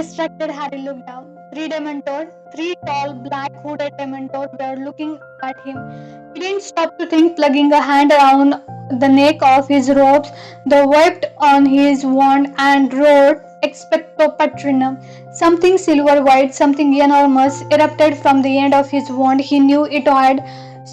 Distracted, Harry looked down. Three tall, black hooded Dementors were looking at him. He didn't stop to think, plugging a hand around the neck of his robes, the wiped on his wand, and roared, Expecto Patronum. Something silver white, something enormous, erupted from the end of his wand. He knew it had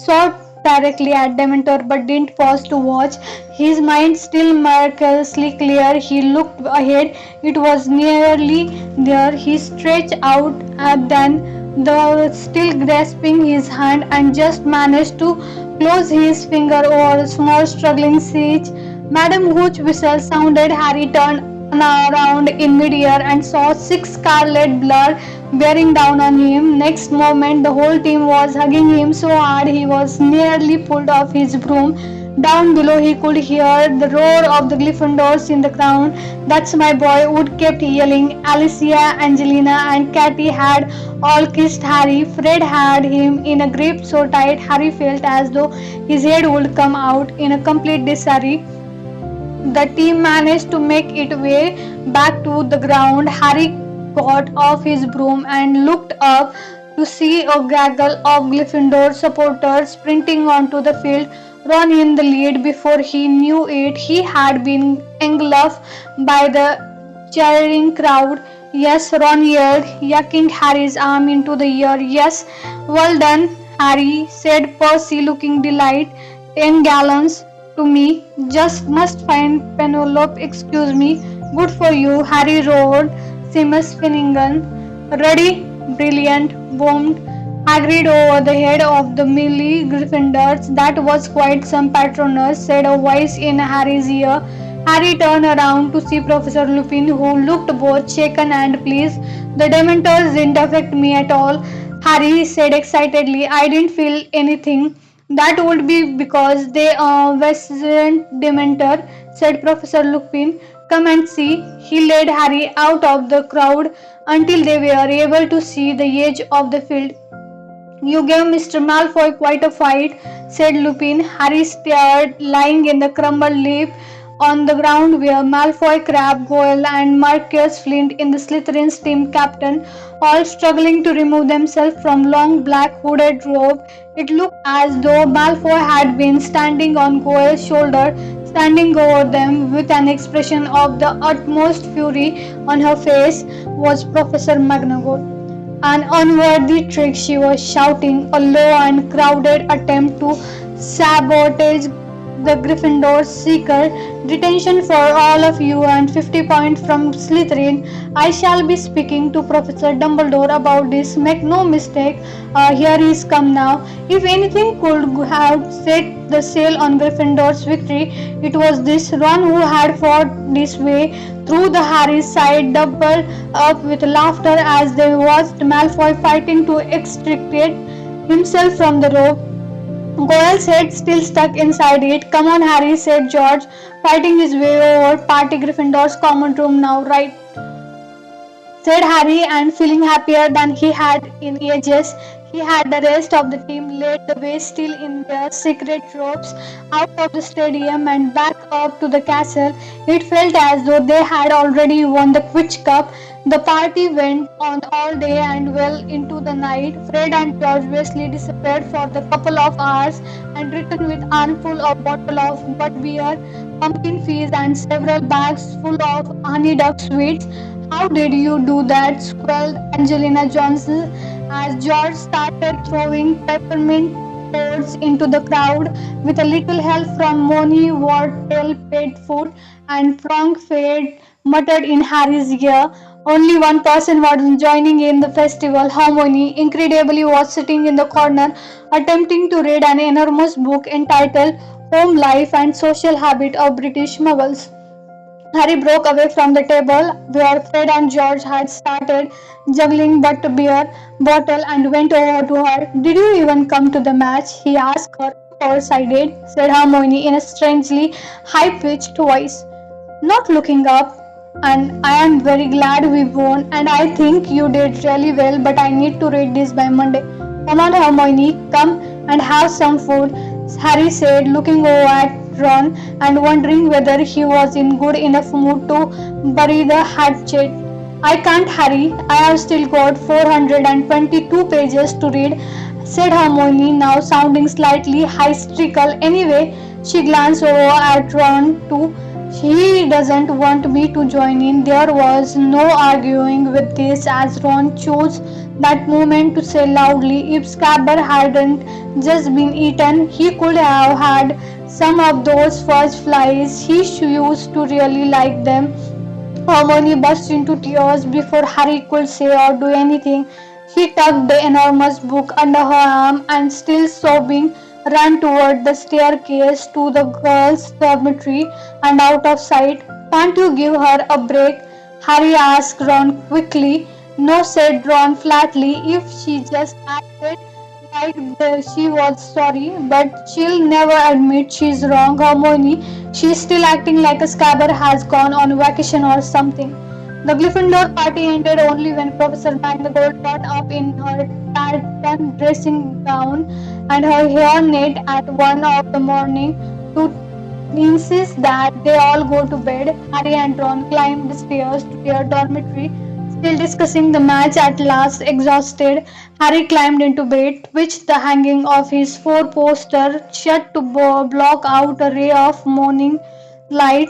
shot directly at Dementor but didn't pause to watch. His mind still miraculously clear. He looked ahead. It was nearly there. He stretched out and then the still grasping his hand and just managed to close his finger over a small struggling siege. Madam Hooch whistle sounded. Harry turned around in midair and saw six scarlet blur bearing down on him. Next moment, the whole team was hugging him so hard he was nearly pulled off his broom. Down below, he could hear the roar of the Gryffindors in the ground. That's my boy, Wood kept yelling. Alicia, Angelina, and Katy had all kissed Harry. Fred had him in a grip so tight Harry felt as though his head would come out in a complete disarray. The team managed to make its way back to the ground. Harry got off his broom and looked up to see a gaggle of Gryffindor supporters sprinting onto the field. Ron in the lead. Before he knew it, he had been engulfed by the cheering crowd. Yes, Ron yelled, yanking Harry's arm into the air. Yes, well done, Harry, said Percy, looking delighted. 10 gallons to me. Just must find Penelope. Excuse me. Good for you, Harry roared. Seamus Finnegan. Ready? Brilliant, boomed Hagrid over the head of the melee Gryffindors. That was quite some patronage, said a voice in Harry's ear. Harry turned around to see Professor Lupin, who looked both shaken and pleased. The Dementors didn't affect me at all, Harry said excitedly. I didn't feel anything. That would be because they wasn't Dementor, said Professor Lupin. Come and see. He led Harry out of the crowd until they were able to see the edge of the field. You gave Mr. Malfoy quite a fight, said Lupin. Harry stared, lying in the crumbled leaf on the ground where Malfoy, Crabbe, Goyle, and Marcus Flint in the Slytherin's team captain, all struggling to remove themselves from long black hooded robe. It looked as though Malfoy had been standing on Goyle's shoulder, standing over them with an expression of the utmost fury on her face was Professor McGonagall. An unworthy trick, she was shouting, a low and crowded attempt to sabotage the Gryffindor seeker. Detention for all of you and 50 points from Slytherin. I shall be speaking to Professor Dumbledore about this. Make no mistake, here he's come now. If anything could have set the sail on Gryffindor's victory, it was this. Ron, who had fought this way through the Harry's side, doubled up with laughter as they watched Malfoy fighting to extricate himself from the rope. Goyle's head still stuck inside it. Come on, Harry, said George, fighting his way over. Party Gryffindor's common room now, right? Said Harry, and feeling happier than he had in ages. He had the rest of the team led the way, still in their secret robes, out of the stadium and back up to the castle. It felt as though they had already won the Quidditch Cup. The party went on all day and well into the night. Fred and George Weasley disappeared for the couple of hours and returned with armful of bottle of butt beer, pumpkin fizz, and several bags full of honey duck sweets. How did you do that? Squealed Angelina Johnson as George started throwing peppermint toads into the crowd. With a little help from Moni, Wardtail, Padfoot, and Prongfade muttered in Harry's ear. Only one person was joining in the festival. Hermione, incredibly, was sitting in the corner, attempting to read an enormous book entitled Home Life and Social Habit of British Muggles. Harry broke away from the table where Fred and George had started juggling but beer bottle and went over to her. Did you even come to the match? He asked her. Of course I did, said Hermione in a strangely high-pitched voice, not looking up. And I am very glad we won, and I think you did really well, but I need to read this by Monday. Come on, Hermione, come and have some food, Harry said, looking over at Ron and wondering whether he was in good enough mood to bury the hatchet. I can't hurry. I have still got 422 pages to read, said Hermione, now sounding slightly hysterical. Anyway, she glanced over at Ron too. He doesn't want me to join in. There was no arguing with this as Ron chose that moment to say loudly, if Scabber hadn't just been eaten, he could have had some of those fudge flies. He used to really like them. Hermione burst into tears before Harry could say or do anything. She tucked the enormous book under her arm and, still sobbing, ran toward the staircase to the girls' dormitory and out of sight. Can't you give her a break? Harry asked Ron quickly. No, said Ron flatly. If she just acted like she was sorry, but she'll never admit she's wrong. Hermione, she's still acting like a scabber has gone on vacation or something. The Gryffindor party ended only when Professor McGonagall got up in her tartan dressing gown and her hair knit at 1 of the morning to insist that they all go to bed. Harry and Ron climbed the stairs to their dormitory, still discussing the match. At last, exhausted, Harry climbed into bed, twitched the hanging of his four-poster shut to block out a ray of morning light,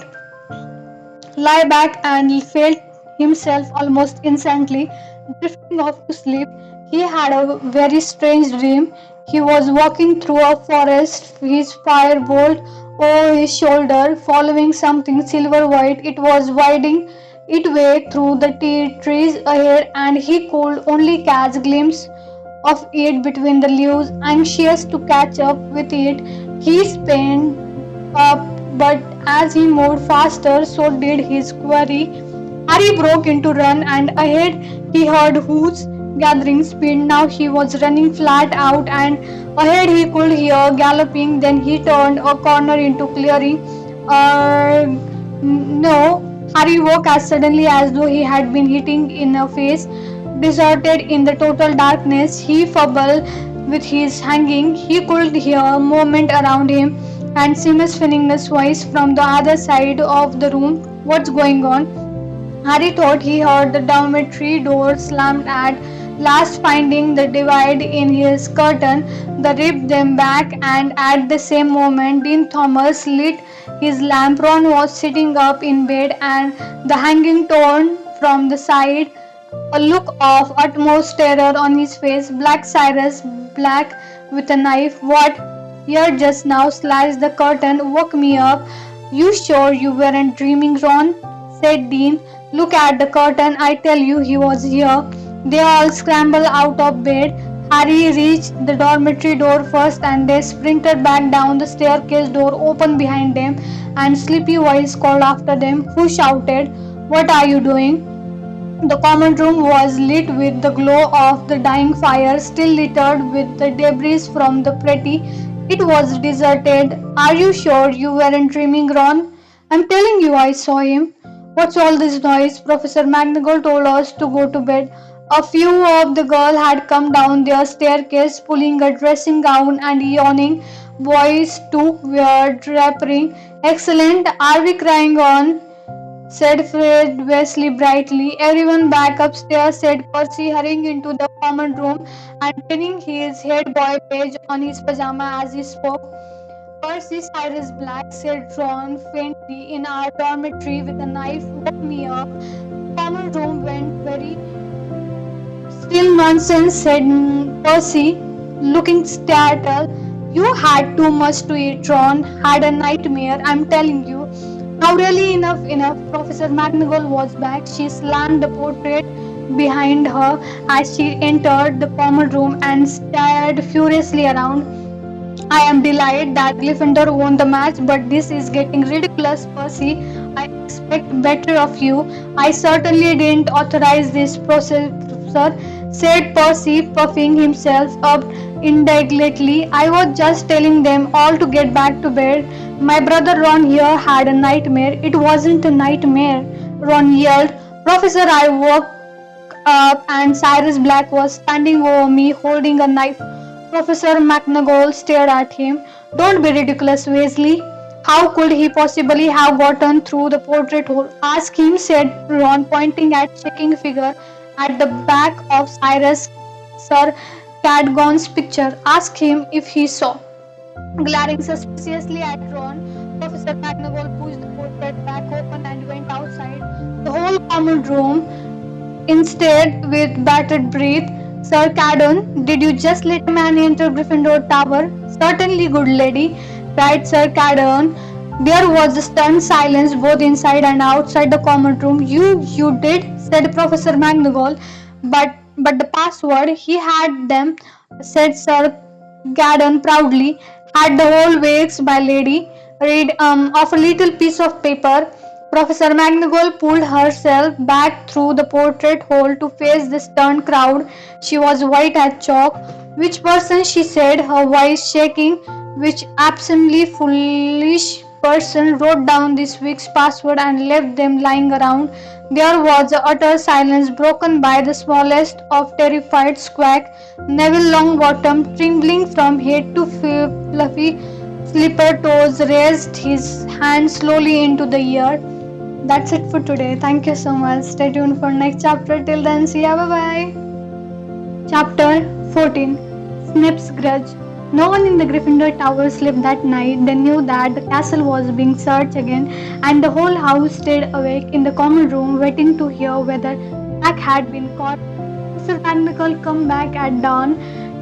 lay back and felt himself almost instantly drifting off to sleep. He had a very strange dream. He was walking through a forest, his firebolt over his shoulder, following something silver white. It was winding its way through the trees ahead, and he could only catch a glimpse of it between the leaves. Anxious to catch up with it, he sped up, but as he moved faster, so did his quarry. Harry broke into run, and ahead he heard hoofs gathering speed. Now he was running flat out, and ahead he could hear galloping. Then he turned a corner into clearing. No, Harry woke as suddenly as though he had been hitting in a face. Deserted in the total darkness, he fumbled with his hanging. He could hear movement around him and Seamus Finnegan's voice from the other side of the room. What's going on? Harry thought he heard the dormitory door slammed at last, finding the divide in his curtain, the ripped them back, and at the same moment Dean Thomas lit his lamp. Ron was sitting up in bed and the hanging torn from the side, a look of utmost terror on his face. Black Cyrus, black with a knife. What? Here just now slashed the curtain, woke me up. You sure you weren't dreaming, Ron? Said Dean. Look at the curtain, I tell you he was here. They all scrambled out of bed. Harry reached the dormitory door first and they sprinted back down. The staircase door opened behind them and sleepy voice called after them. Who shouted? What are you doing? The common room was lit with the glow of the dying fire, still littered with the debris from the party. It was deserted. Are you sure you weren't dreaming, Ron? I'm telling you I saw him. What's all this noise? Professor McGonagall told us to go to bed. A few of the girls had come down their staircase, pulling a dressing gown and yawning. Boys too were drapery. Excellent. Are we crying on? Said Fred Wesley brightly. Everyone back upstairs, said Percy, hurrying into the common room and pinning his head boy page on his pajama as he spoke. Percy Cyrus Black, said Ron faintly, in our dormitory with a knife, woke me up. The common room went very still. Nonsense, said Percy, looking startled. You had too much to eat, Ron. Had a nightmare, I'm telling you. Now really enough, enough. Professor McGonagall was back. She slammed the portrait behind her as she entered the common room and stared furiously around. I am delighted that Gryffindor won the match, but this is getting ridiculous, Percy. I expect better of you. I certainly didn't authorize this, Professor, said Percy, puffing himself up indignantly. I was just telling them all to get back to bed. My brother Ron here had a nightmare. It wasn't a nightmare, Ron yelled. Professor, I woke up and Cyrus Black was standing over me holding a knife. Professor McGonagall stared at him. Don't be ridiculous, Weasley. How could he possibly have gotten through the portrait hole? Ask him, said Ron, pointing at shaking figure at the back of Cyrus Sir Cadgon's picture. Ask him if he saw. Glaring suspiciously at Ron, Professor McGonagall pushed the portrait back open and went outside. The whole common room instead with bated breath. Sir Cadogan, did you just let a man enter Gryffindor Tower? Certainly, good lady, cried Sir Cadogan. There was a stunned silence both inside and outside the common room. You did, said Professor McGonagall. But the password, he had them, said Sir Cadogan proudly. Had the whole works by lady. Read off a little piece of paper. Professor McGonagall pulled herself back through the portrait hole to face the stunned crowd. She was white as chalk. Which person, she said, her voice shaking. Which absolutely foolish person wrote down this week's password and left them lying around? There was a utter silence broken by the smallest of terrified squawk. Neville Longbottom, trembling from head to fluffy slipper toes, raised his hand slowly into the air. That's it for today. Thank you so much. Stay tuned for next chapter. Till then, see ya. Bye bye. Chapter 14. Snape's Grudge. No one in the Gryffindor Tower slept that night. They knew that the castle was being searched again, and the whole house stayed awake in the common room, waiting to hear whether Jack had been caught. Mr. McGonagall come back at dawn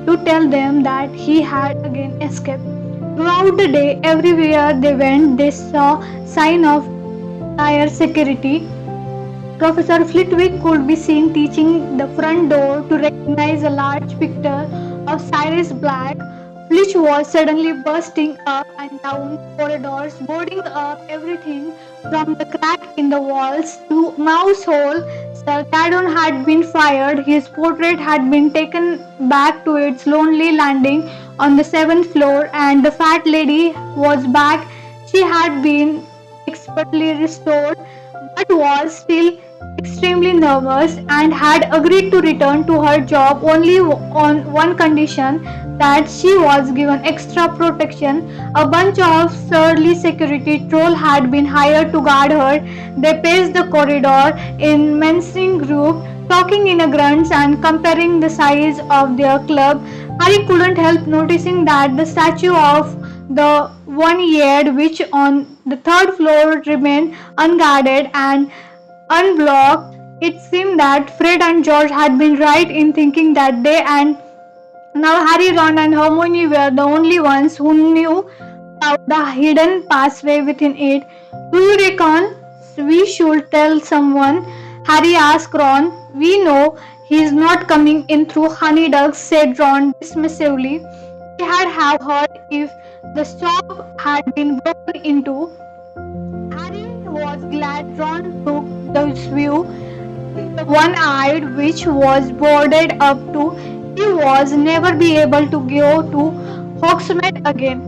to tell them that he had again escaped. Throughout the day, everywhere they went, they saw sign of dire security. Professor Flitwick could be seen teaching the front door to recognize a large picture of Sirius Black, which was suddenly bursting up and down corridors, boarding up everything from the crack in the walls to mouse hole. Sir Cadogan had been fired. His portrait had been taken back to its lonely landing on the 7th floor, and the fat lady was back. She had been expertly restored, but was still extremely nervous and had agreed to return to her job only on one condition, that she was given extra protection. A bunch of surly security trolls had been hired to guard her. They paced the corridor in menacing group, talking in a grunts and comparing the size of their club. Harry couldn't help noticing that the statue of the one-eared witch on the 3rd floor remained unguarded and unblocked. It seemed that Fred and George had been right in thinking that day, and now Harry, Ron, and Hermione were the only ones who knew about the hidden passway within it. Do you reckon we should tell someone? Harry asked Ron. We know he's not coming in through Honeyducks, said Ron dismissively. He had have heard if the shop had been broken into. Harry was glad Ron took this view. The one-eyed witch was boarded up too. He was never be able to go to Hogsmeade again.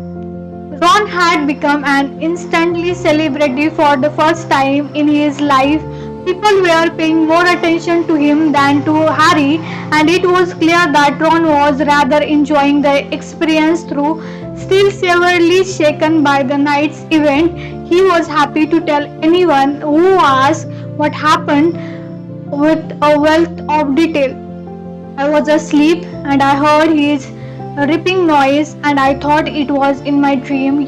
Ron had become an instantly celebrity for the first time in his life. People were paying more attention to him than to Harry, and it was clear that Ron was rather enjoying the experience through. Still severely shaken by the night's event, he was happy to tell anyone who asked what happened with a wealth of detail. I was asleep and I heard his ripping noise and I thought it was in my dream,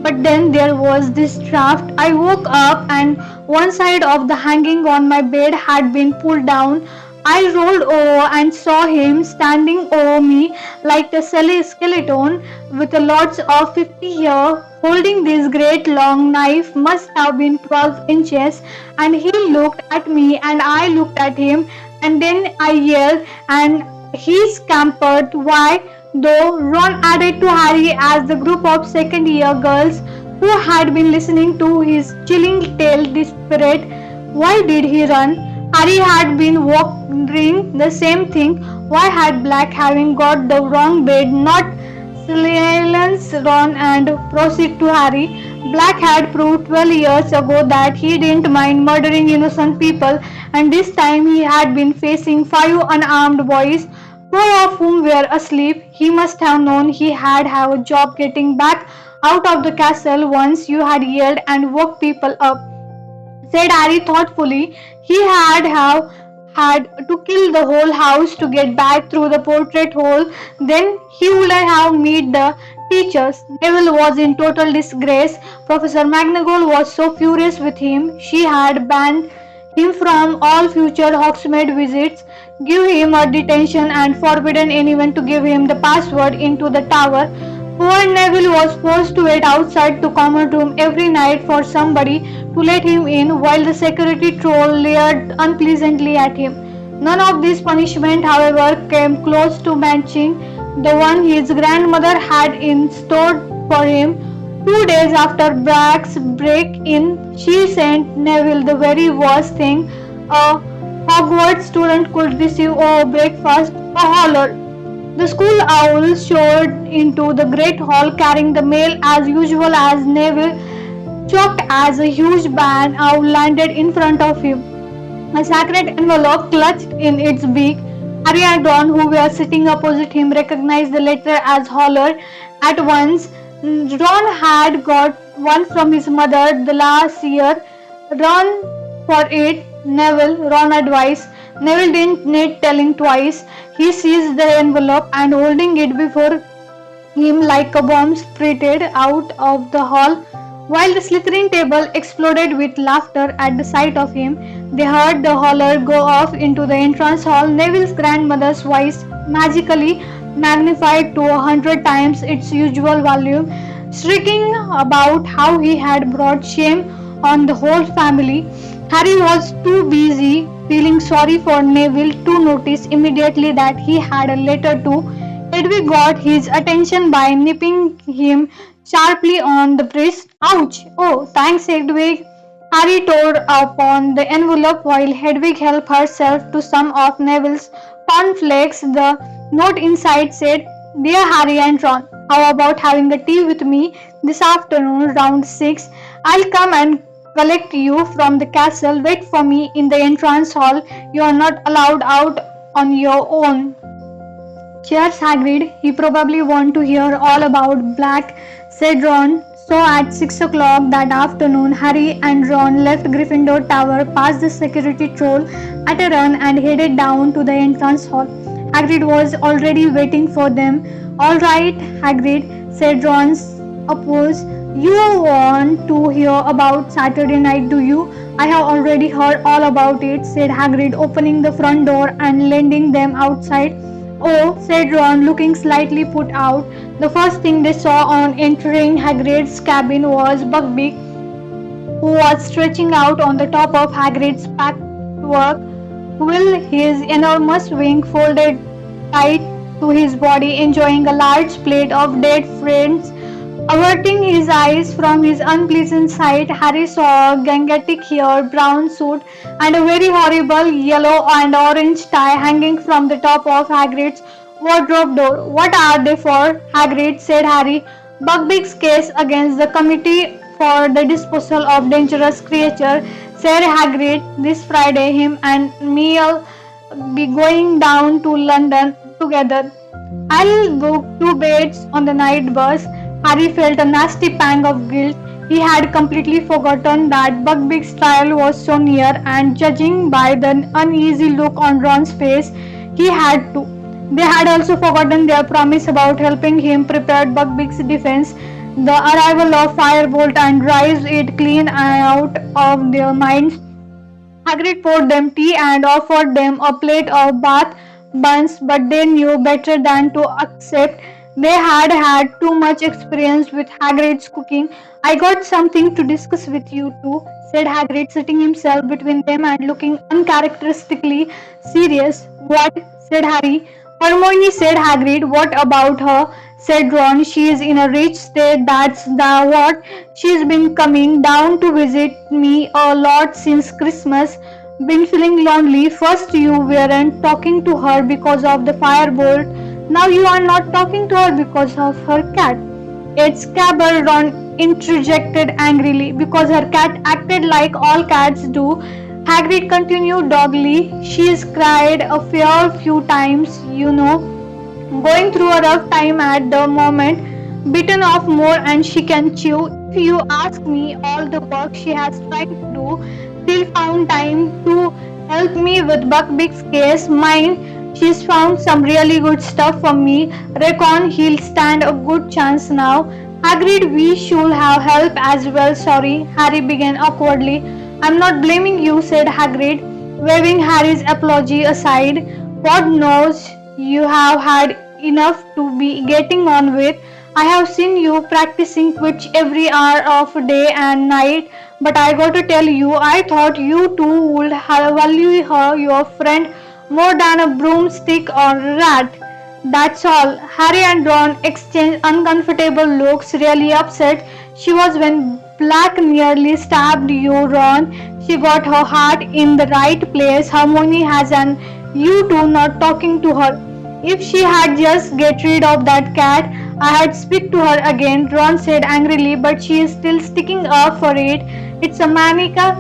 but then there was this draft. I woke up and one side of the hanging on my bed had been pulled down. I rolled over and saw him standing over me like a skeleton with lots of 50 hair, holding this great long knife, must have been 12 inches, and he looked at me and I looked at him, and then I yelled and he scampered. Why, though, Ron added to Harry as the group of second-year girls who had been listening to his chilling tale desperate. Why did he run? Harry had been wondering the same thing. Why had Black, having got the wrong bed, not silence Ron and proceed to Harry? Black had proved 12 years ago that he didn't mind murdering innocent people, and this time he had been facing 5 unarmed boys, 4 of whom were asleep. He must have known he had a job getting back out of the castle once you had yelled and woke people up," said Harry thoughtfully. He have had to kill the whole house to get back through the portrait hole. Then he wouldn't have met the teachers. Neville was in total disgrace. Professor McGonagall was so furious with him. She had banned him from all future Hogsmeade visits, give him a detention, and forbidden anyone to give him the password into the tower. Poor Neville was forced to wait outside the common room every night for somebody to let him in, while the security troll leered unpleasantly at him. None of these punishments, however, came close to matching the one his grandmother had in store for him. 2 days after Brack's break-in, she sent Neville the very worst thing a Hogwarts student could receive over breakfast, a holler. The school owl soared into the great hall carrying the mail as usual as Neville choked as a huge barn owl landed in front of him. A sacred envelope clutched in its beak. Harry and Ron, who were sitting opposite him, recognized the letter as Holler at once. Ron had got one from his mother the last year. Run for it, Neville, Ron advised. Neville didn't need telling twice. He seized the envelope and holding it before him like a bomb sprinted out of the hall. While the Slytherin table exploded with laughter at the sight of him, they heard the holler go off into the entrance hall. Neville's grandmother's voice, magically magnified to 100 times its usual volume, shrieking about how he had brought shame on the whole family. Harry was too busy feeling sorry for Neville to notice immediately that he had a letter too. Hedwig got his attention by nipping him sharply on the wrist. Ouch! Oh, thanks, Hedwig. Harry tore upon the envelope while Hedwig helped herself to some of Neville's cornflakes. The note inside said, "Dear Harry and Ron, how about having a tea with me this afternoon round 6? I'll come and collect you from the castle. Wait for me in the entrance hall. You are not allowed out on your own." "Cheers, Hagrid. You probably want to hear all about Black," said Ron. So at 6 o'clock that afternoon, Harry and Ron left Gryffindor Tower, past the security troll at a run, and headed down to the entrance hall. Hagrid was already waiting for them. "All right, Hagrid," said Ron's oppose. "You want to hear about Saturday night, do you?" "I have already heard all about it," said Hagrid, opening the front door and lending them outside. "Oh," said Ron, looking slightly put out. The first thing they saw on entering Hagrid's cabin was Buckbeak, who was stretching out on the top of Hagrid's patchwork quill, his enormous wing folded tight to his body, enjoying a large plate of dead friends. Averting his eyes from his unpleasant sight, Harry saw a gangetic hair, brown suit, and a very horrible yellow and orange tie hanging from the top of Hagrid's wardrobe door. "What are they for, Hagrid?" said Harry. "Buckbeak's case against the Committee for the Disposal of Dangerous Creatures," said Hagrid. "This Friday him and me'll be going down to London together. I'll book 2 beds on the night bus." Harry felt a nasty pang of guilt. He had completely forgotten that Buckbeak's trial was so near, and judging by the uneasy look on Ron's face, he had to. They had also forgotten their promise about helping him prepare Buckbeak's defense. The arrival of Firebolt and drives it clean out of their minds. Hagrid poured them tea and offered them a plate of bath buns, but they knew better than to accept. They had had too much experience with Hagrid's cooking. "I got something to discuss with you two," said Hagrid, sitting himself between them and looking uncharacteristically serious. "What?" said Harry. "Hermione," said Hagrid. "What about her?" said Ron. "She is in a rich state, that's the what. She's been coming down to visit me a lot since Christmas. Been feeling lonely. First you weren't talking to her because of the firebolt. Now you are not talking to her because of her cat." "It's Cabber," Ron interjected angrily. "Because her cat acted like all cats do," Hagrid continued doggedly. "She's cried a fair few times, you know. Going through a rough time at the moment. bitten off more and she can chew. If you ask me, all the work she has tried to do, still found time to help me with Buckbeak's case. Mine, she's found some really good stuff for me. Reckon he'll stand a good chance now. Agreed, we should have help as well. Sorry, Harry began awkwardly. I'm not blaming you, said Hagrid, waving Harry's apology aside. God knows you have had enough to be getting on with. I have seen you practicing Quidditch every hour of day and night, but I got to tell you, I thought you two would value her, your friend, more than a broomstick or a rat. That's all. Harry and Ron exchanged uncomfortable looks, really upset. She was when Black nearly stabbed you, Ron. She got her heart in the right place. Hermione has an you two not talking to her. If she had just get rid of that cat, I had speak to her again, Ron said angrily, but she is still sticking up for it. It's a manica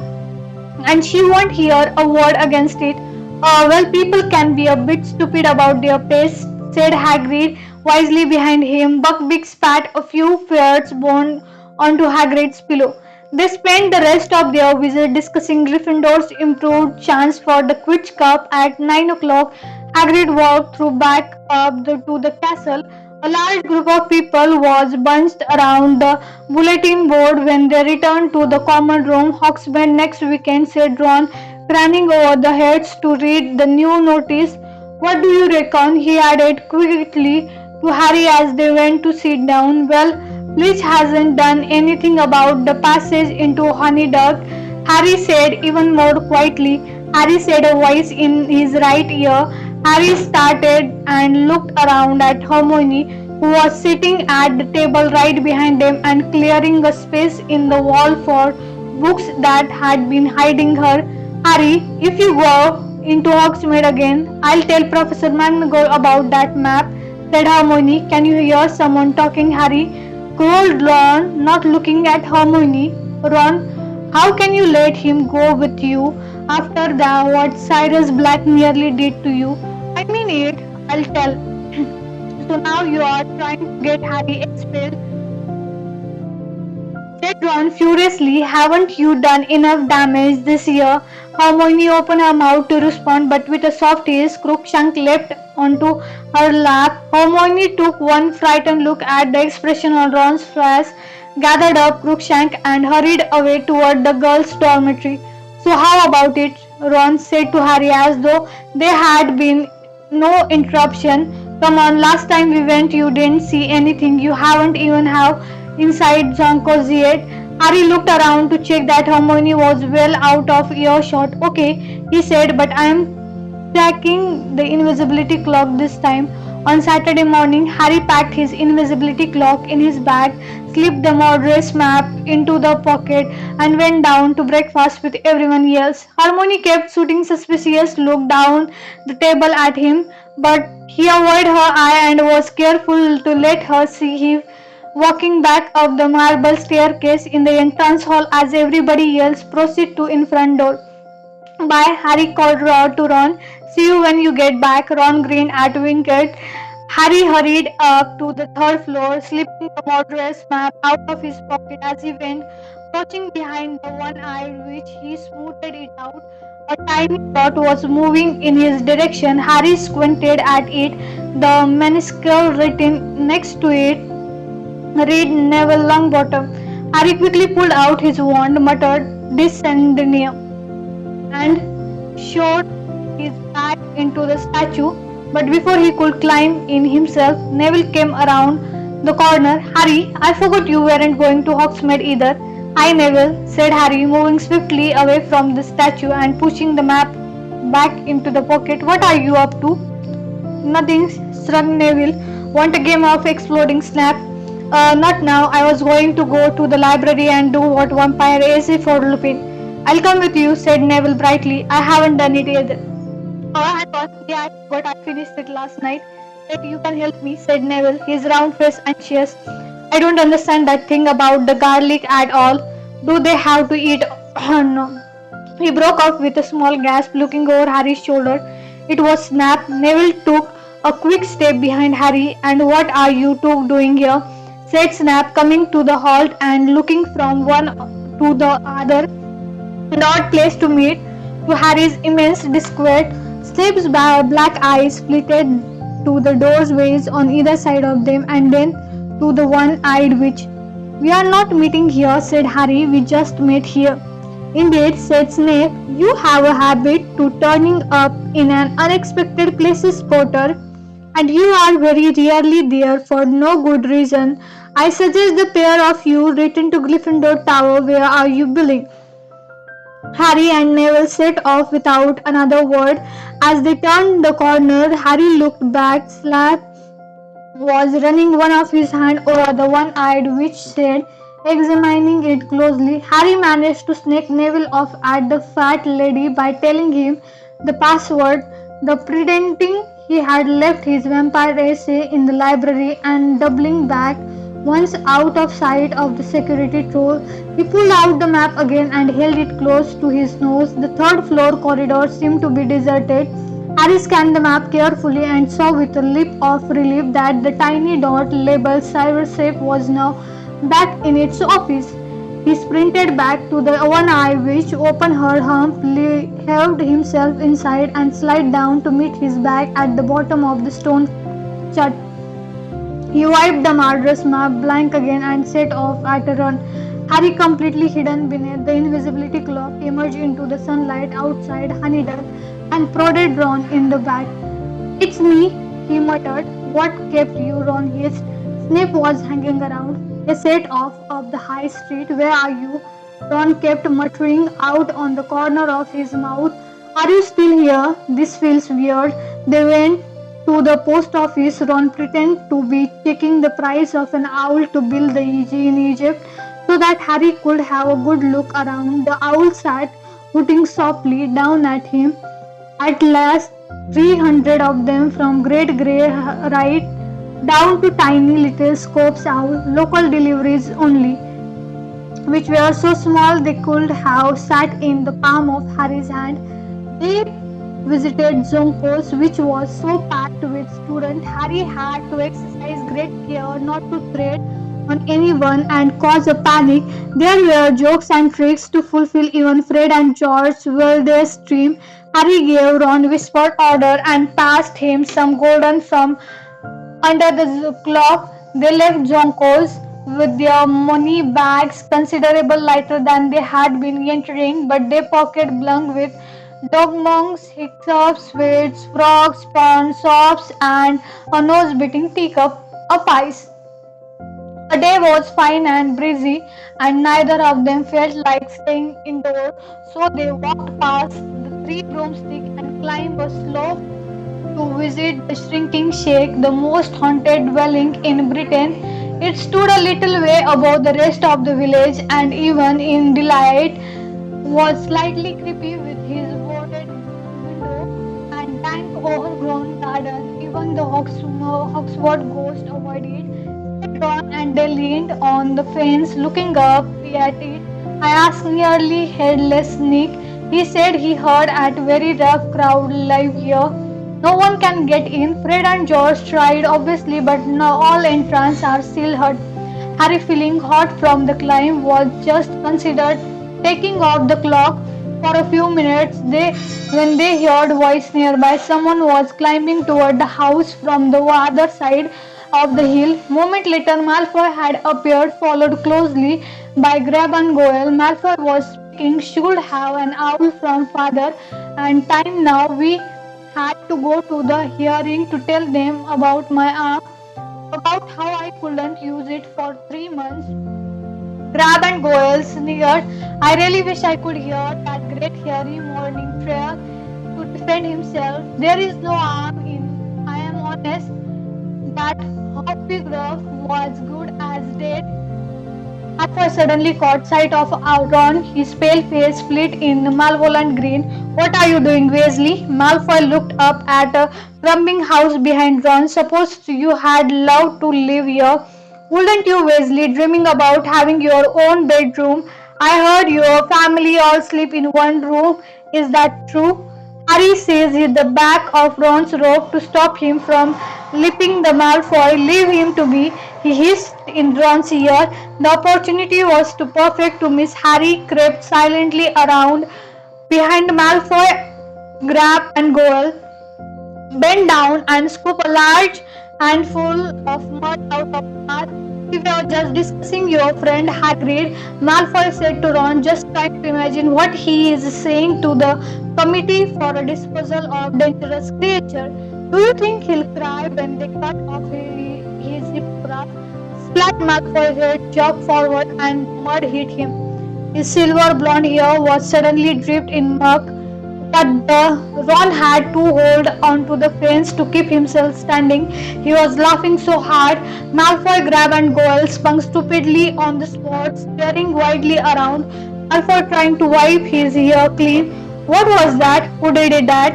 and she won't hear a word against it. Well, people can be a bit stupid about their pets, said Hagrid wisely behind him. Buckbeak spat a few words borne onto Hagrid's pillow. They spent the rest of their visit discussing Gryffindor's improved chance for the Quidditch Cup. At 9 o'clock, Hagrid walked through back up to the castle. A large group of people was bunched around the bulletin board when they returned to the common room. Hogsmeade next weekend, said Ron, craning over the heads to read the new notice. What do you reckon? He added quickly to Harry as they went to sit down. Well, Bleach hasn't done anything about the passage into Honeyduck, Harry said even more quietly. Harry said a voice in his right ear. Harry started and looked around at Hermione, who was sitting at the table right behind them and clearing a space in the wall for books that had been hiding her. Harry, if you go into Hogsmeade again, I'll tell Professor McGonagall about that map, said Hermione. Can you hear someone talking, Harry? Growled Ron, not looking at Hermione. Ron, how can you let him go with you after what Cyrus Black nearly did to you? I mean it, I'll tell. So now you are trying to get Harry expelled, said Ron furiously. Haven't you done enough damage this year? Hermione opened her mouth to respond, but with a soft hiss, Crookshank leapt onto her lap. Hermione took one frightened look at the expression on Ron's face, gathered up Crookshank, and hurried away toward the girls' dormitory. So how about it? Ron said to Harry as though there had been no interruption. Come on, last time we went you didn't see anything. You haven't even have inside Zonkos yet. Harry looked around to check that Hermione was well out of earshot. Okay, he said, but I am tracking the invisibility clock this time. On Saturday morning, Harry packed his invisibility clock in his bag, slipped the Mordred's map into the pocket, and went down to breakfast with everyone else. Hermione kept shooting suspicious look down the table at him, but he avoided her eye and was careful to let her see him walking back up the marble staircase in the entrance hall as everybody else proceeded to in front door. Bye, Harry called to Ron. See you when you get back. Ron grinned at Winkett. Harry hurried up to the third floor, slipping the Mordred's map out of his pocket as he went, crouching behind the one eye which he smoothed it out. A tiny dot was moving in his direction. Harry squinted at it. The minuscule written next to it read Neville Longbottom. Harry quickly pulled out his wand, muttered Descendium, and showed his back into the statue. But before he could climb in himself, Neville came around the corner. Harry, I forgot you weren't going to Hogsmeade either. Hi, Neville, said Harry, moving swiftly away from the statue and pushing the map back into the pocket. What are you up to? Nothing, shrugged Neville. Want a game of exploding snap? Not now. I was going to go to the library and do what vampire essay for Lupin. I'll come with you, said Neville brightly. I haven't done it either. I thought, yeah, but I finished it last night. Maybe you can help me, said Neville, his round face anxious. I don't understand that thing about the garlic at all. Do they have to eat or no? He broke off with a small gasp, looking over Harry's shoulder. It was Snap. Neville took a quick step behind Harry. And what are you two doing here? said Snap, coming to the halt and looking from one to the other. An odd place to meet. To Harry's immense disquiet, Snape's black eyes flitted to the doorways on either side of them and then to the one-eyed witch. "We are not meeting here," said Harry. "We just met here." "Indeed," said Snape. "You have a habit to turning up in an unexpected places, Potter, and you are very rarely there for no good reason. I suggest the pair of you return to Gryffindor Tower. Where are you going?" Harry and Neville set off without another word. As they turned the corner, Harry looked back. Slap was running one of his hand over the one-eyed witch said, examining it closely. Harry managed to snake Neville off at the fat lady by telling him the password, the pretending he had left his vampire essay in the library and doubling back once out of sight of the security troll. He pulled out the map again and held it close to his nose. The third floor corridor seemed to be deserted. Harry scanned the map carefully and saw with a leap of relief that the tiny dot labeled Cybersafe was now back in its office. He sprinted back to the one eye which opened her hump, heaved himself inside and slid down to meet his bag at the bottom of the stone chut. He wiped the murderous map blank again and set off at a run. Harry, completely hidden beneath the invisibility cloak, emerged into the sunlight outside Honeydale and prodded Ron in the back. "It's me," he muttered. "What kept you?" Ron hissed. Snape was hanging around. "A set off up the high street. Where are you?" Ron kept muttering out on the corner of his mouth. "Are you still here? This feels weird." They went to the post office. Ron pretended to be checking the price of an owl to build the in Egypt so that Harry could have a good look around. The owl sat hooting softly down at him. At last, 300 of them, from great grey right down to tiny little scopes owl, local deliveries only, which were so small they could have sat in the palm of Harry's hand. They visited Zonko's, which was so packed with students. Harry had to exercise great care not to tread on anyone and cause a panic. There were jokes and tricks to fulfill even Fred and George's wildest dream. Harry gave Ron whispered order and passed him some golden from under the clock. They left Jonko's with their money bags considerable lighter than they had been entering, but their pocket blung with dogmongs, hiccups, sweets, frogs, pawn sops, and a nose-beating teacup of ice. The day was fine and breezy, and neither of them felt like staying indoors, so they walked past the three broomsticks and climbed a slope to visit the shrinking shack, the most haunted dwelling in Britain. It stood a little way above the rest of the village, and even in daylight was slightly creepy with his boarded window and dank overgrown garden. Even the Oxford ghost avoided it. Stepped on and they leaned on the fence looking up at it. "I asked nearly headless Nick. He said he heard at very rough crowd live here. No one can get in." Fred and George tried obviously, but no, all entrances are sealed. Harry, feeling hot from the climb, was just considered taking off the cloak for a few minutes. When they heard voice nearby, someone was climbing toward the house from the other side of the hill. Moment later, Malfoy had appeared, followed closely by Grab and Goyle. Malfoy was speaking. "Should have an owl from father, and time now. We had to go to the hearing to tell them about my arm, about how I couldn't use it for 3 months." Grab and Goyle sneered. "I really wish I could hear that great hairy morning trail to defend himself. There is no arm in. I am honest. That Hoppigraph was good as dead." Malfoy suddenly caught sight of Ron, his pale face split in malevolent grin. "What are you doing, Weasley?" Malfoy looked up at a crumbling house behind Ron. "Suppose you had loved to live here. Wouldn't you, Weasley, dreaming about having your own bedroom? I heard your family all sleep in one room. Is that true?" Harry seized the back of Ron's robe to stop him from Leaping the Malfoy, leave him to be, he hissed in Ron's ear. The opportunity was too perfect to miss. Harry crept silently around behind Malfoy, grabbed and Goyle, bent down and scoop a large handful of mud out of the path. We were just discussing your friend Hagrid, Malfoy said to Ron, just trying to imagine what he is saying to the committee for a disposal of dangerous creature. Do you think he'll cry when they cut off his hippogriff? Splat! Malfoy's head jumped forward and mud hit him. His silver blonde hair was suddenly dripped in muck, but Ron had to hold onto the fence to keep himself standing. He was laughing so hard. Malfoy grabbed and Goyle spun stupidly on the spot, staring widely around. Malfoy trying to wipe his ear clean. What was that? Who did that?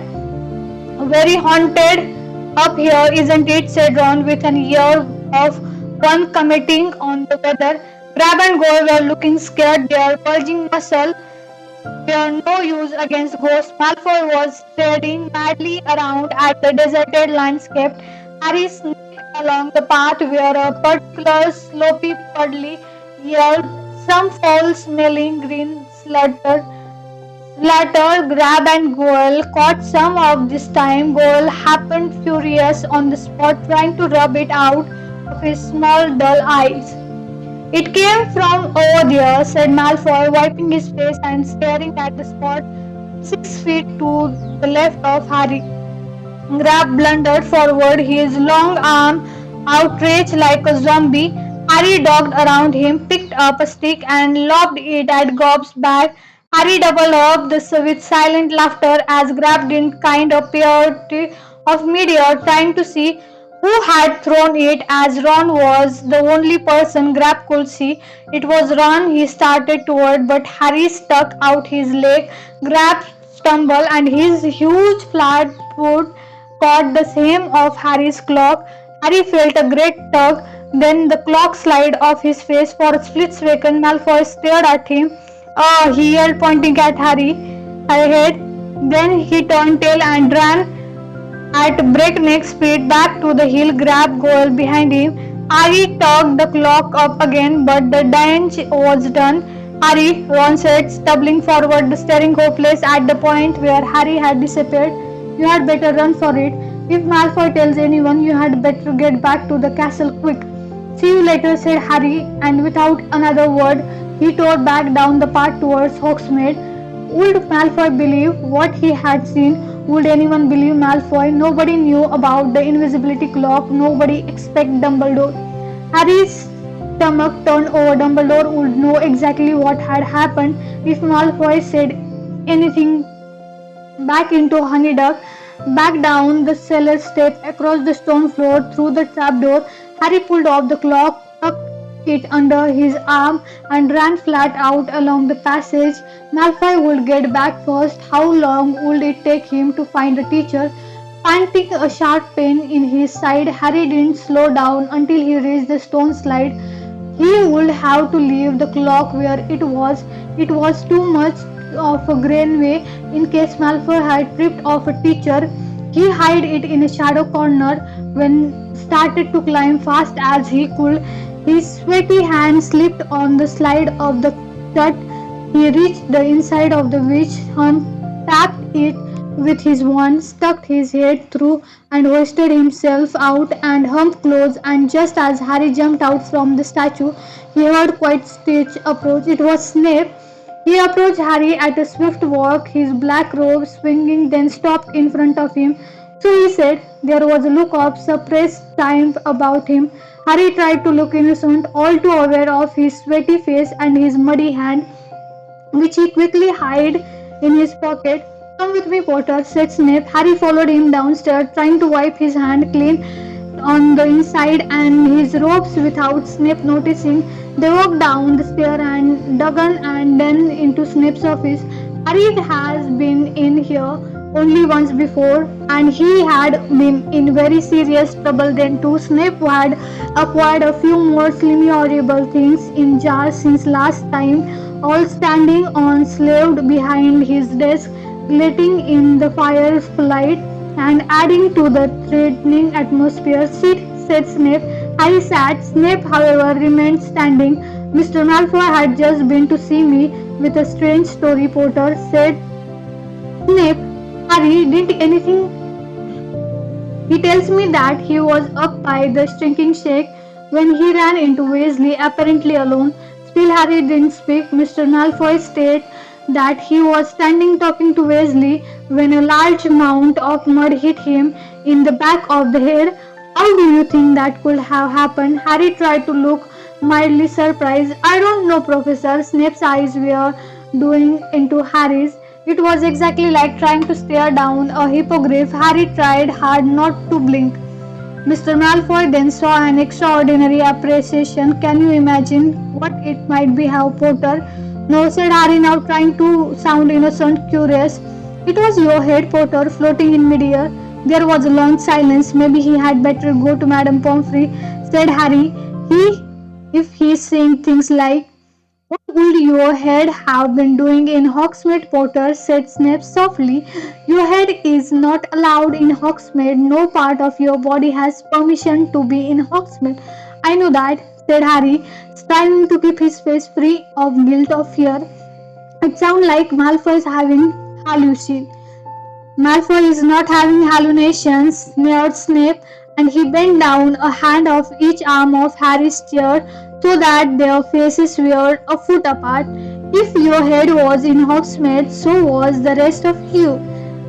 Very haunted up here, isn't it? Said Ron with an air of one commenting on the weather. Crab and Goyle were looking scared. Their bulging muscle were no use against ghosts. Malfoy was staring madly around at the deserted landscape. Harry sneaked along the path where a particular slopy puddle yelled some foul-smelling green slaughter. Later, Grab and Goyle caught some of this time. Goyle happened furious on the spot, trying to rub it out of his small, dull eyes. It came from over there, said Malfoy, wiping his face and staring at the spot 6 feet to the left of Harry. Grab blundered forward, his long arm outstretched like a zombie. Harry dogged around him, picked up a stick and lobbed it at Gob's back. Harry doubled up with silent laughter as Grab didn't kind of appeared of midair, trying to see who had thrown it, as Ron was the only person Grab could see. It was Ron he started toward, but Harry stuck out his leg. Grab stumbled and his huge flat foot caught the same of Harry's cloak. Harry felt a great tug, then the cloak slid off his face. For a split second, Malfoy stared at him. "Ah!" he yelled, pointing at Harry ahead. Then he turned tail and ran at breakneck speed back to the hill. Grab Goyle behind him. Harry tugged the clock up again, but the dance was done. "Harry," Ron said, stumbling forward, staring hopeless at the point where Harry had disappeared. "You had better run for it. If Malfoy tells anyone, you had better get back to the castle quick." "See you later," said Harry, and without another word, he tore back down the path towards Hogsmeade. Would Malfoy believe what he had seen? Would anyone believe Malfoy? Nobody knew about the invisibility clock. Nobody except Dumbledore. Harry's stomach turned over. Dumbledore would know exactly what had happened if Malfoy said anything. Back into Honeyduck, back down the cellar steps, across the stone floor, through the trapdoor. Harry pulled off the clock, tucked it under his arm, and ran flat out along the passage. Malfoy would get back first. How long would it take him to find a teacher? Panting a sharp pain in his side, Harry didn't slow down until he reached the stone slide. He would have to leave the clock where it was. It was too much of a greenway in case Malfoy had tripped off a teacher. He hid it in a shadow corner, when started to climb fast as he could. His sweaty hand slipped on the slide of the cut. He reached the inside of the witch hunt, tapped it with his wand, stuck his head through and hoisted himself out and humped close, and just as Harry jumped out from the statue, he heard quite Stitch approach. It was Snape. He approached Harry at a swift walk, his black robe swinging, then stopped in front of him. "So," he said. There was a look of suppressed triumph about him. Harry tried to look innocent, all too aware of his sweaty face and his muddy hand, which he quickly hid in his pocket. "Come with me, Potter," said Snape. Harry followed him downstairs, trying to wipe his hand clean on the inside and his robes without Snape noticing. They walked down the stair and dug and then into Snape's office. Harry has been in here only once before, and he had been in very serious trouble then too. Snape had acquired a few more slimy horrible things in jars since last time, all standing on slaved behind his desk, glitting in the fire's light. and adding to the threatening atmosphere. Sit, said Snape. Harry sat. Snape, however, remained standing. Mr. Malfoy had just been to see me with a strange story, Potter, said Snape. Harry, didn't anything he tells me that he was up by the shrinking shake when he ran into Weasley, apparently alone. Still, Harry didn't speak. Mr. Malfoy stated that he was standing talking to Weasley when a large amount of mud hit him in the back of the head. How do you think that could have happened? Harry tried to look mildly surprised. I don't know, Professor. Snape's eyes were doing into Harry's. It was exactly like trying to stare down a hippogriff. Harry tried hard not to blink. Mr. Malfoy then saw an extraordinary appreciation. Can you imagine what it might be, Harry Potter? No, said Harry, now trying to sound innocent, curious. It was your head, Potter, floating in midair. There was a long silence. Maybe he had better go to Madame Pomfrey, said Harry. If he's saying things like, what would your head have been doing in Hogsmeade, Potter? Said Snape softly. Your head is not allowed in Hogsmeade. No part of your body has permission to be in Hogsmeade. I know that, said Harry, striving to keep his face free of guilt or fear. It sounds like Malfoy is having hallucinations. Malfoy is not having hallucinations, sneered Snape, and he bent down a hand of each arm of Harry's chair so that their faces were a foot apart. If your head was in Hogsmeade, so was the rest of you.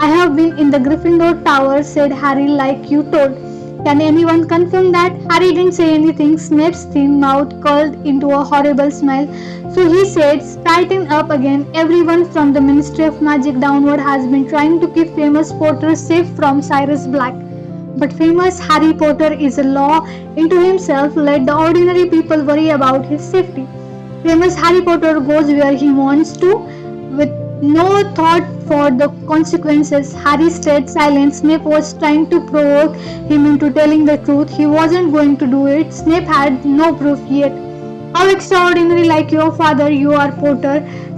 I have been in the Gryffindor Tower, said Harry, like you told. Can anyone confirm that? Harry didn't say anything. Snape's thin mouth curled into a horrible smile. So he said, "Tighten up again. Everyone from the Ministry of Magic downward has been trying to keep famous Potter safe from Sirius Black. But famous Harry Potter is a law into himself. Let the ordinary people worry about his safety. Famous Harry Potter goes where he wants to, with no thought for the consequences." Harry stayed silent. Snape was trying to provoke him into telling the truth. He wasn't going to do it. Snape had no proof yet. How extraordinary like your father you are, Potter,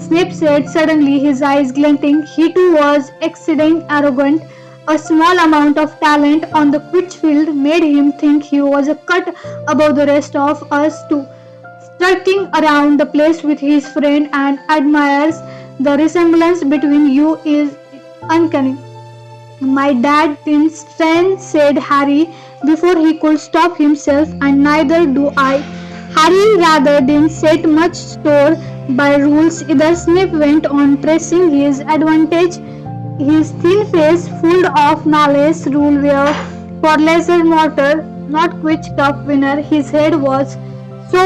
Snape said suddenly, his eyes glinting. He too was exceeding arrogant. A small amount of talent on the Quidditch field made him think he was a cut above the rest of us too. Strutting around the place with his friend and admires the resemblance between you is uncanny. My dad didn't stand, said Harry, before he could stop himself, and neither do I. Harry rather didn't set much store by rules either. Snape went on pressing his advantage, his thin face full of malice. Rule were for lesser mortar, not Quidditch Cup winner. His head was so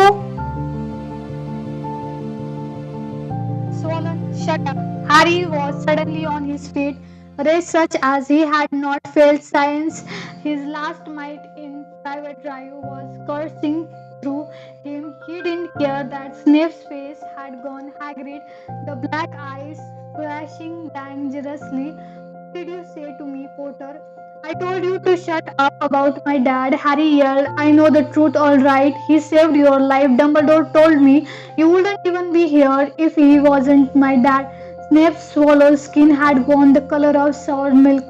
swollen. Shut up. Harry was suddenly on his feet, raised such as he had not felt since his last night in private drive was coursing through him. He didn't care that Snape's face had gone haggard, the black eyes flashing dangerously. What did you say to me, Potter? I told you to shut up about my dad, Harry yelled. I know the truth all right. He saved your life. Dumbledore told me you wouldn't even be here if he wasn't my dad. Snape's swallow skin had gone the color of sour milk.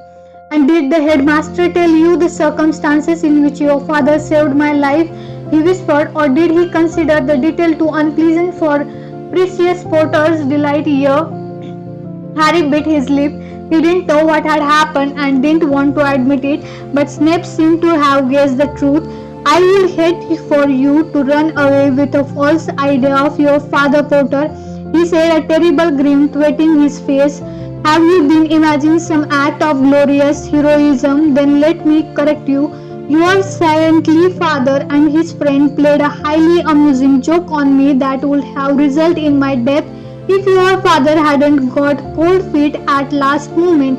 And did the headmaster tell you the circumstances in which your father saved my life? He whispered, or did he consider the detail too unpleasant for precious Potter's delight ear? Harry bit his lip. He didn't know what had happened and didn't want to admit it, but Snape seemed to have guessed the truth. I would hate for you to run away with a false idea of your father, Potter, he said, a terrible grin twisting his face. Have you been imagining some act of glorious heroism? Then let me correct you. Your saintly father and his friend played a highly amusing joke on me that would have resulted in my death if your father hadn't got cold feet at last moment.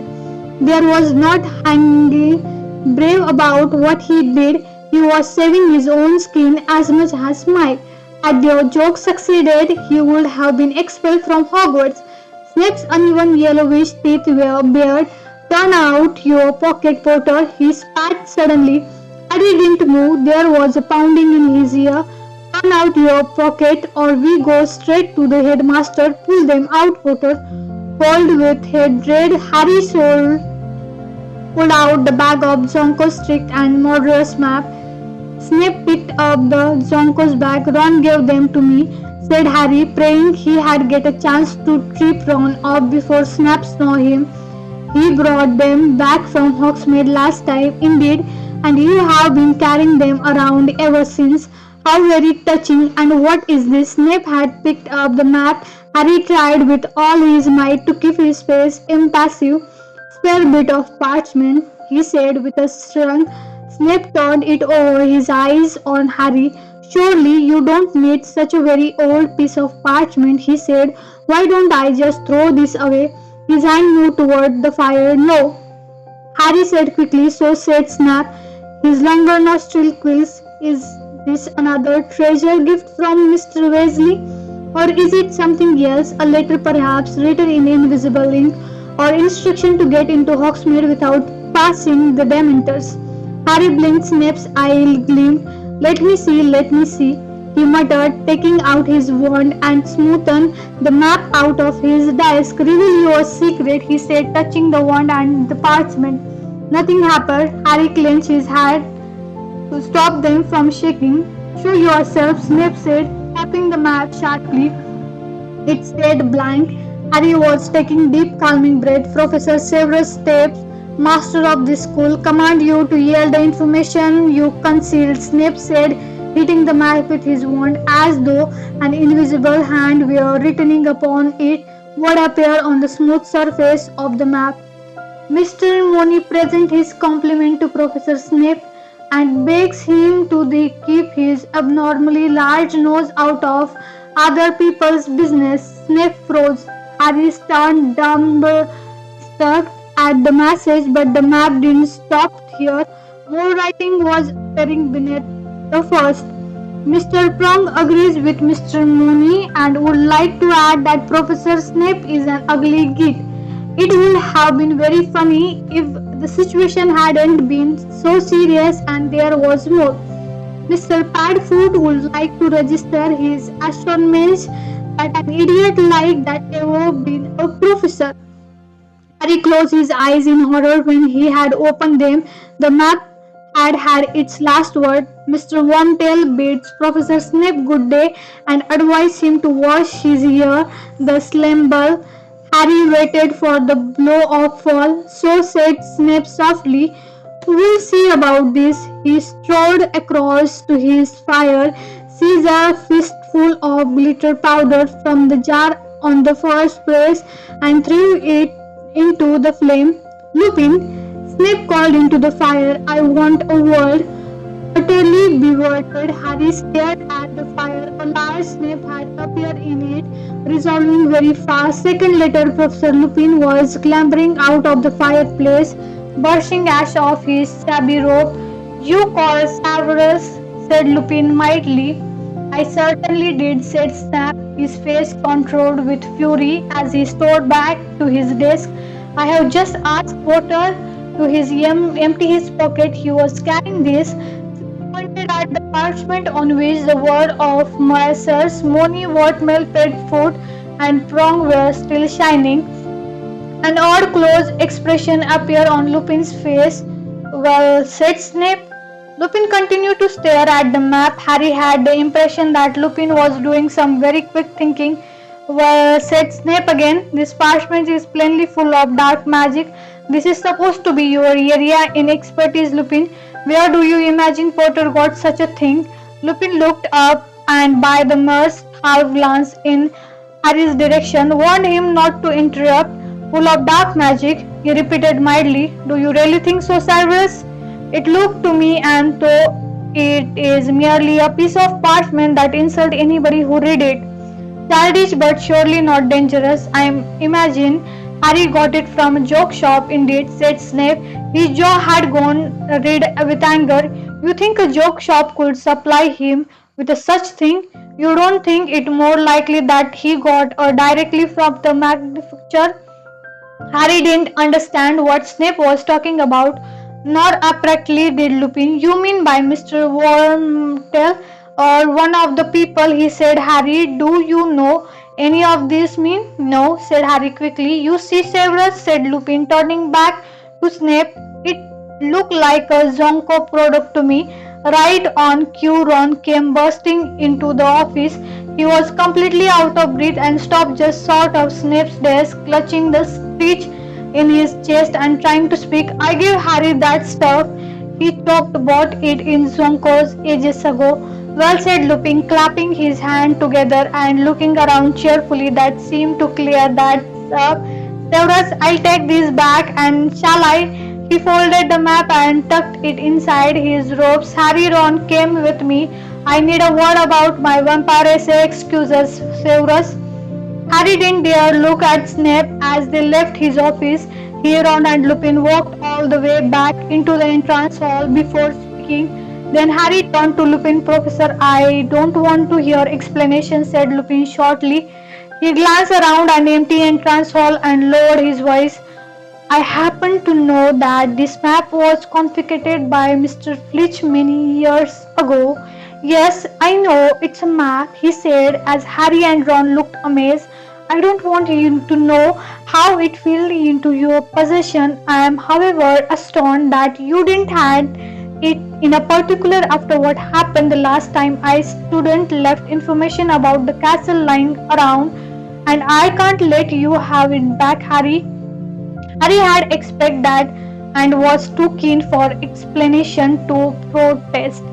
There was not hanging brave about what he did. He was saving his own skin as much as mine. Had your joke succeeded, he would have been expelled from Hogwarts. Snape's uneven yellowish teeth were bared. Turn out your pocket, Potter, he spat suddenly. Harry didn't move. There was a pounding in his ear. Turn out your pocket or we go straight to the headmaster. Pull them out, Potter. Cold with head red, Harry pulled out the bag of Zonko's strict and murderous map. Snape picked up the Zonko's bag. Ron gave them to me, said Harry, praying he had get a chance to trip Ron off before Snape saw him. He brought them back from Hogsmeade last time, indeed, and you have been carrying them around ever since. How very touching, and what is this? Snape had picked up the map. Harry tried with all his might to keep his face impassive. Spare bit of parchment, he said with a shrug. Snape turned it over his eyes on Harry. Surely you don't need such a very old piece of parchment, he said. Why don't I just throw this away? His hand moved toward the fire. No, Harry said quickly. So said Snape, his longer nostril quills. Is this another treasure gift from Mr. Weasley? Or is it something else? A letter perhaps, written in invisible ink, or instruction to get into Hogsmeade without passing the Dementors? Harry blinked. Snape's eye gleamed. Let me see, let me see, he muttered, taking out his wand and smoothing the map out of his desk. Reveal your secret, he said, touching the wand and the parchment. Nothing happened. Harry clenched his hand to stop them from shaking. Show yourself, Snape said, tapping the map sharply. It stayed blank. Harry was taking deep, calming breath. Professor Severus Snape, master of this school, command you to yield the information you concealed, Snape said, hitting the map with his wand as though an invisible hand were written upon it would appear on the smooth surface of the map. Mr. Mooney presents his compliment to Professor Snape and begs him to keep his abnormally large nose out of other people's business. Snape froze. Harry turned dumbstruck at the message, but the map didn't stop here. More writing was appearing beneath the first. Mr. Prong agrees with Mr. Mooney and would like to add that Professor Snape is an ugly git. It would have been very funny if the situation hadn't been so serious and there was more. Mr. Padfoot would like to register his astonishment that an idiot like that ever been a professor. Harry closed his eyes in horror when he had opened them. The map had had its last word. Mr. Wormtail bids Professor Snape good day and advised him to wash his hair. The slumber. Harry waited for the blow of fall. So said Snape softly. We'll see about this. He strode across to his fire, seized a fistful of glitter powder from the jar on the first place, and threw it into the flame. Lupin, Snape called into the fire. I want a world. Utterly bewildered, Harry stared at the fire. A large Snape had appeared in it, resolving very fast. Second later, Professor Lupin was clambering out of the fireplace, brushing ash off his shabby robe. You call Severus, said Lupin mildly. I certainly did, said Snape, his face controlled with fury as he strode back to his desk. I have just asked Potter to empty his pocket. He was carrying this. He pointed at the parchment on which the word of Messrs. Mooney, Wortmel, Pedfoot, and Prong were still shining. An odd close expression appeared on Lupin's face. Well, said Snape. Lupin continued to stare at the map. Harry had the impression that Lupin was doing some very quick thinking. Well, said Snape again, this parchment is plainly full of dark magic. This is supposed to be your area in expertise, Lupin. Where do you imagine Potter got such a thing? Lupin looked up and by the merest half glance in Harry's direction warned him not to interrupt. Full of dark magic, he repeated mildly. Do you really think so, Severus? It looked to me and though it is merely a piece of parchment that insults anybody who read it. Childish but surely not dangerous. I imagine Harry got it from a joke shop. Indeed, said Snape. His jaw had gone red with anger. You think a joke shop could supply him with a such thing? You don't think it more likely that he got it directly from the manufacturer? Harry didn't understand what Snape was talking about, nor apparently did Lupin. You mean by Mr. Wormtail or one of the people, he said. Harry, do you know any of this mean? No, said Harry quickly. You see, Severus, said Lupin, turning back to Snape. It looked like a Zonko product to me. Right on cue, Ron came bursting into the office. He was completely out of breath and stopped just short of Snape's desk, clutching the screech in his chest and trying to speak. I gave Harry that stuff. He talked about it in Zonko's ages ago. Well said, Lupin, clapping his hand together and looking around cheerfully. That seemed to clear that up. Severus, I'll take this back and shall I? He folded the map and tucked it inside his robes. Harry, Ron came with me. I need a word about my vampire essay. Excuses, Severus. Harry didn't dare look at Snape as they left his office. He, Ron and Lupin walked all the way back into the entrance hall before speaking. Then Harry turned to Lupin. Professor, I don't want to hear explanations, said Lupin shortly. He glanced around an empty entrance hall and lowered his voice. I happen to know that this map was confiscated by Mr. Flitch many years ago. Yes, I know it's a map, he said as Harry and Ron looked amazed. I don't want you to know how it fell into your possession. I am, however, astonished that you didn't have it in a particular after what happened the last time I student left information about the castle lying around, and I can't let you have it back, Harry. Harry had expected that and was too keen for explanation to protest.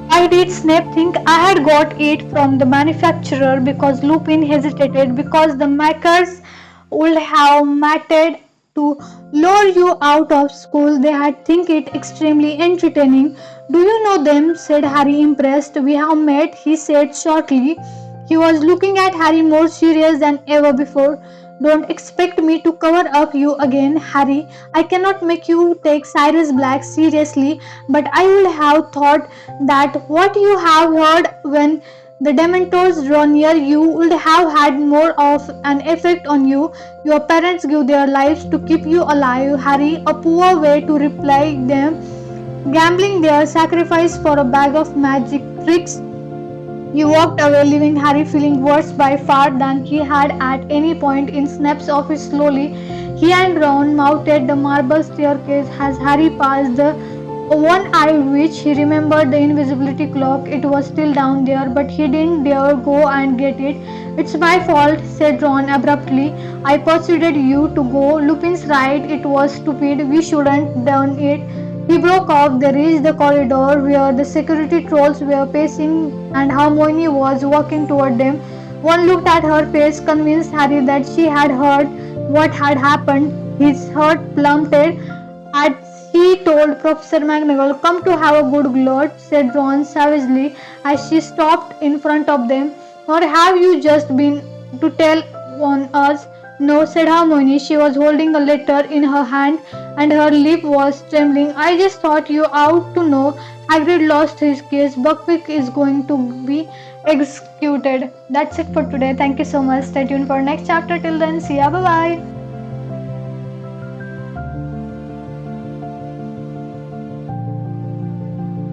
Why did Snape think I had got it from the manufacturer? Because Lupin hesitated, because the makers would have mattered to lure you out of school. They had think it extremely entertaining. Do you know them? Said Harry, impressed. We have met, he said shortly. He was looking at Harry more serious than ever before. Don't expect me to cover up you again, Harry. I cannot make you take Sirius Black seriously, but I would have thought that what you have heard when the Dementors draw near you would have had more of an effect on you. Your parents give their lives to keep you alive, Harry. A poor way to repay them, gambling their sacrifice for a bag of magic tricks. He walked away, leaving Harry feeling worse by far than he had at any point in Snape's office. Slowly, he and Ron mounted the marble staircase as Harry passed the one eye which he remembered the invisibility clock. It was still down there, but he didn't dare go and get it. It's my fault, said Ron abruptly. I persuaded you to go. Lupin's right, it was stupid. We shouldn't done it. He broke off. They reached the corridor where the security trolls were pacing and Hermione was walking toward them. One looked at her face, convinced Harry that she had heard what had happened. His heart plummeted as he told Professor McGonagall, "Come to have a good lord," said Ron savagely as she stopped in front of them. "Or have you just been to tell on us?" "No," said Hermione. She was holding a letter in her hand and her lip was trembling. "I just thought you ought to know. Hagrid lost his case. Buckbeak is going to be executed." That's it for today. Thank you so much. Stay tuned for next chapter. Till then, see ya. Bye bye.